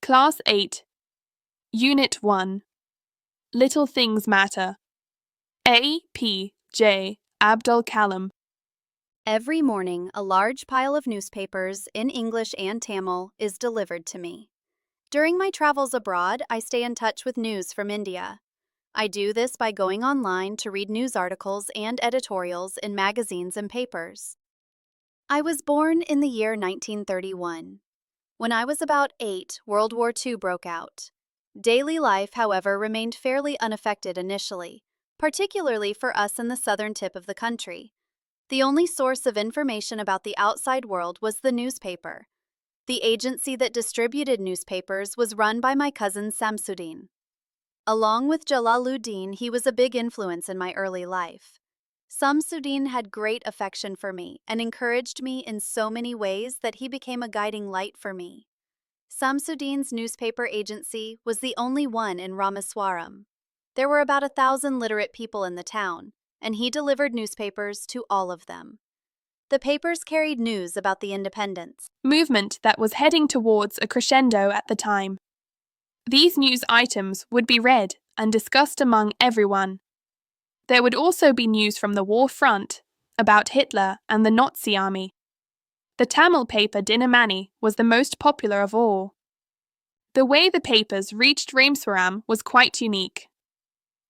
Class 8, Unit 1, Little Things Matter. A. P. J. Abdul Kalam. Every morning, a large pile of newspapers, in English and Tamil, is delivered to me. During my travels abroad, I stay in touch with news from India. I do this by going online to read news articles and editorials in magazines and papers. I was born in the year 1931. When I was about 8, World War II broke out. Daily life, however, remained fairly unaffected initially, particularly for us in the southern tip of the country. The only source of information about the outside world was the newspaper. The agency that distributed newspapers was run by my cousin Samsudin. Along with Jalaluddin, he was a big influence in my early life. Samsudin had great affection for me and encouraged me in so many ways that he became a guiding light for me. Samsudin's newspaper agency was the only one in Rameswaram. There were about 1,000 literate people in the town, and he delivered newspapers to all of them. The papers carried news about the independence movement that was heading towards a crescendo at the time. These news items would be read and discussed among everyone. There would also be news from the war front about Hitler and the Nazi army. The Tamil paper Dinamani was the most popular of all. The way the papers reached Rameswaram was quite unique.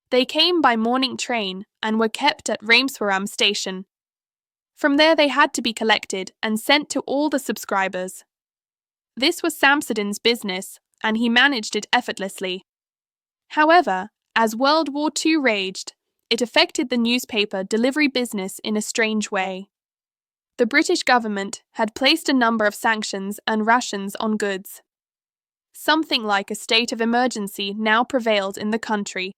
They came by morning train and were kept at Rameswaram station. From there they had to be collected and sent to all the subscribers. This was Samsudin's business, and he managed it effortlessly. However, as World War II raged, it affected the newspaper delivery business in a strange way. The British government had placed a number of sanctions and rations on goods. Something like a state of emergency now prevailed in the country.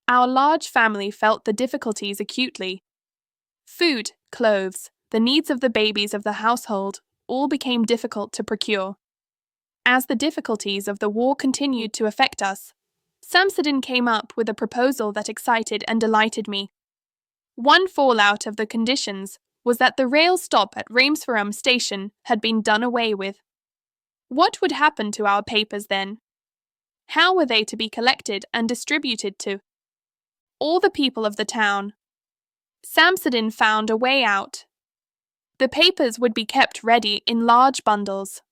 Our large family felt the difficulties acutely. Food, clothes, the needs of the babies of the household all became difficult to procure. As the difficulties of the war continued to affect us, Samsudin came up with a proposal that excited and delighted me. One fallout of the conditions was that the rail stop at Rameswaram station had been done away with. What would happen to our papers then? How were they to be collected and distributed to all the people of the town? Samsudin found a way out. The papers would be kept ready in large bundles.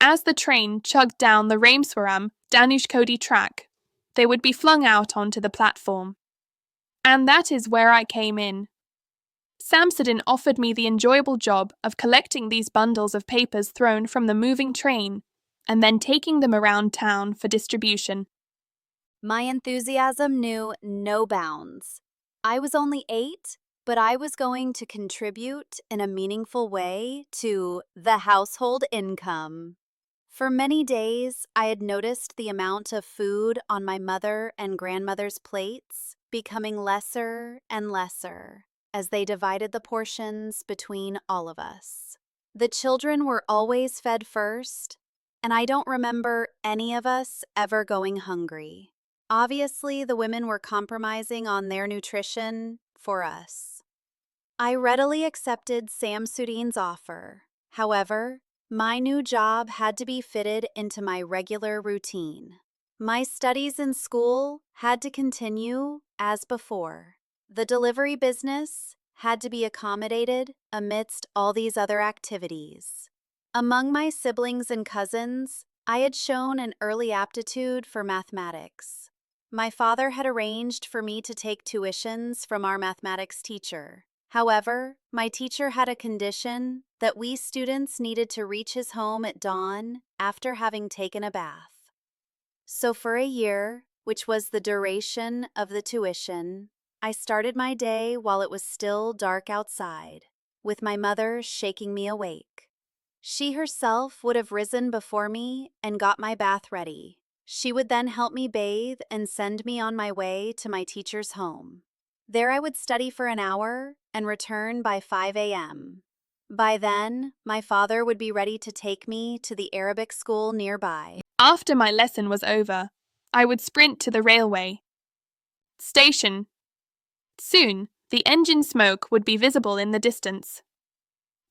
As the train chugged down the Rameswaram-Dhanushkodi track, they would be flung out onto the platform. And that is where I came in. Samsudin offered me the enjoyable job of collecting these bundles of papers thrown from the moving train and then taking them around town for distribution. My enthusiasm knew no bounds. I was only 8, but I was going to contribute in a meaningful way to the household income. For many days, I had noticed the amount of food on my mother and grandmother's plates becoming lesser and lesser as they divided the portions between all of us. The children were always fed first, and I don't remember any of us ever going hungry. Obviously, the women were compromising on their nutrition for us. I readily accepted Samsudin's offer. However, my new job had to be fitted into my regular routine. My studies in school had to continue as before. The delivery business had to be accommodated amidst all these other activities. Among my siblings and cousins, I had shown an early aptitude for mathematics. My father had arranged for me to take tuitions from our mathematics teacher. However, my teacher had a condition that we students needed to reach his home at dawn after having taken a bath. So for a year, which was the duration of the tuition, I started my day while it was still dark outside, with my mother shaking me awake. She herself would have risen before me and got my bath ready. She would then help me bathe and send me on my way to my teacher's home. There I would study for an hour and return by 5 a.m. By then, my father would be ready to take me to the Arabic school nearby. After my lesson was over, I would sprint to the railway station. Soon, the engine smoke would be visible in the distance.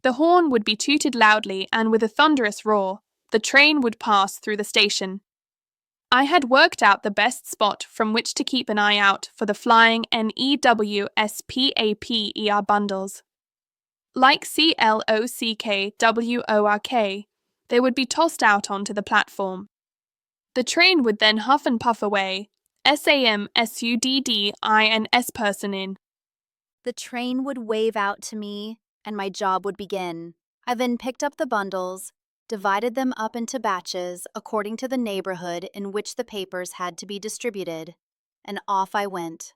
The horn would be tooted loudly and with a thunderous roar, the train would pass through the station. I had worked out the best spot from which to keep an eye out for the flying NEWSPAPER bundles. Like CLOCKWORK, they would be tossed out onto the platform. The train would then huff and puff away, SAMSUDDINS person in. The train would wave out to me, and my job would begin. I then picked up the bundles, divided them up into batches according to the neighborhood in which the papers had to be distributed, and off I went.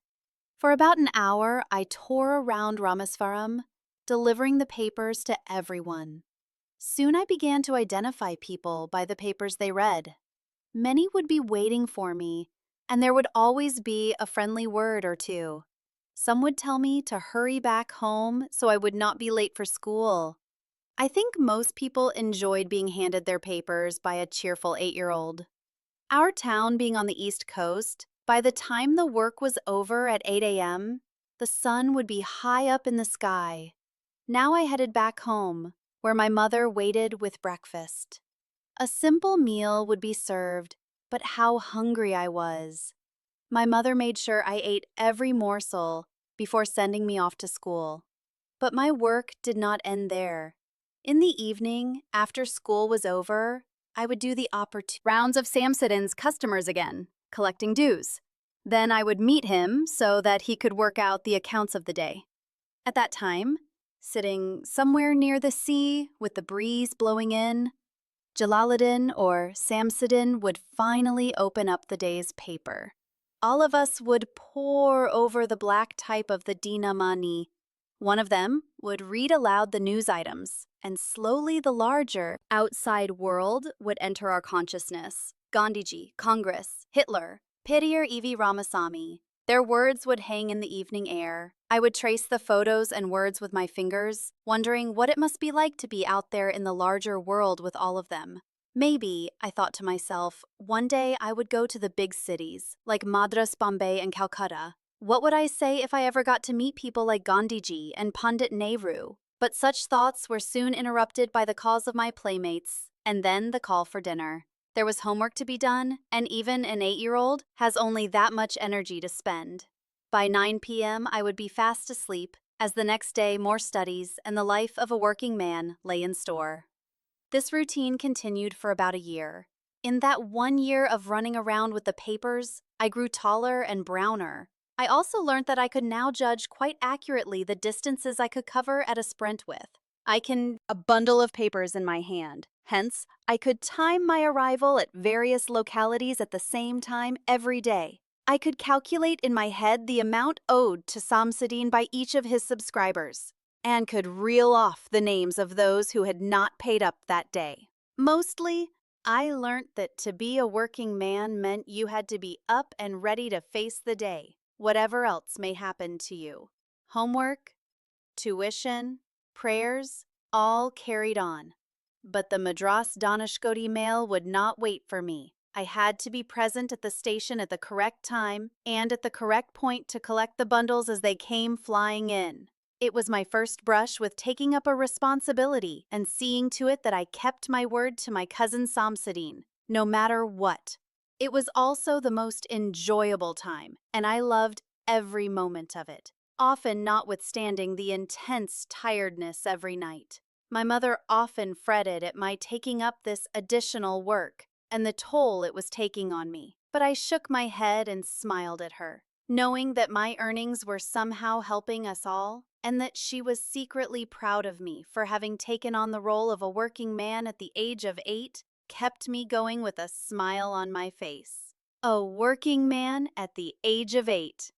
For about an hour, I tore around Rameswaram, delivering the papers to everyone. Soon I began to identify people by the papers they read. Many would be waiting for me, and there would always be a friendly word or two. Some would tell me to hurry back home so I would not be late for school. I think most people enjoyed being handed their papers by a cheerful 8-year-old. Our town being on the East Coast, by the time the work was over at 8 a.m., the sun would be high up in the sky. Now I headed back home, where my mother waited with breakfast. A simple meal would be served, but how hungry I was. My mother made sure I ate every morsel before sending me off to school. But my work did not end there. In the evening, after school was over, I would do the rounds of Samsudin's customers again, collecting dues. Then I would meet him so that he could work out the accounts of the day. At that time, sitting somewhere near the sea with the breeze blowing in, Jalaluddin or Samsudin would finally open up the day's paper. All of us would pore over the black type of the Dinamani. One of them would read aloud the news items, and slowly the larger outside world would enter our consciousness. Gandhiji, Congress, Hitler, Periyar E.V. Ramasamy. Their words would hang in the evening air. I would trace the photos and words with my fingers, wondering what it must be like to be out there in the larger world with all of them. Maybe, I thought to myself, one day I would go to the big cities, like Madras, Bombay, and Calcutta. What would I say if I ever got to meet people like Gandhiji and Pandit Nehru? But such thoughts were soon interrupted by the calls of my playmates, and then the call for dinner. There was homework to be done, and even an 8-year-old has only that much energy to spend. By 9 p.m., I would be fast asleep, as the next day more studies and the life of a working man lay in store. This routine continued for about a year. In that 1 year of running around with the papers, I grew taller and browner. I also learned that I could now judge quite accurately the distances I could cover at a sprint with. A bundle of papers in my hand. Hence, I could time my arrival at various localities at the same time every day. I could calculate in my head the amount owed to Samsudin by each of his subscribers, and could reel off the names of those who had not paid up that day. Mostly, I learnt that to be a working man meant you had to be up and ready to face the day, whatever else may happen to you. Homework, tuition, prayers, all carried on. But the Madras Dhanashkodi mail would not wait for me. I had to be present at the station at the correct time and at the correct point to collect the bundles as they came flying in. It was my first brush with taking up a responsibility and seeing to it that I kept my word to my cousin Samsudin, no matter what. It was also the most enjoyable time, and I loved every moment of it, often notwithstanding the intense tiredness every night. My mother often fretted at my taking up this additional work and the toll it was taking on me, but I shook my head and smiled at her, knowing that my earnings were somehow helping us all, and that she was secretly proud of me for having taken on the role of a working man at the age of 8, kept me going with a smile on my face. A working man at the age of 8.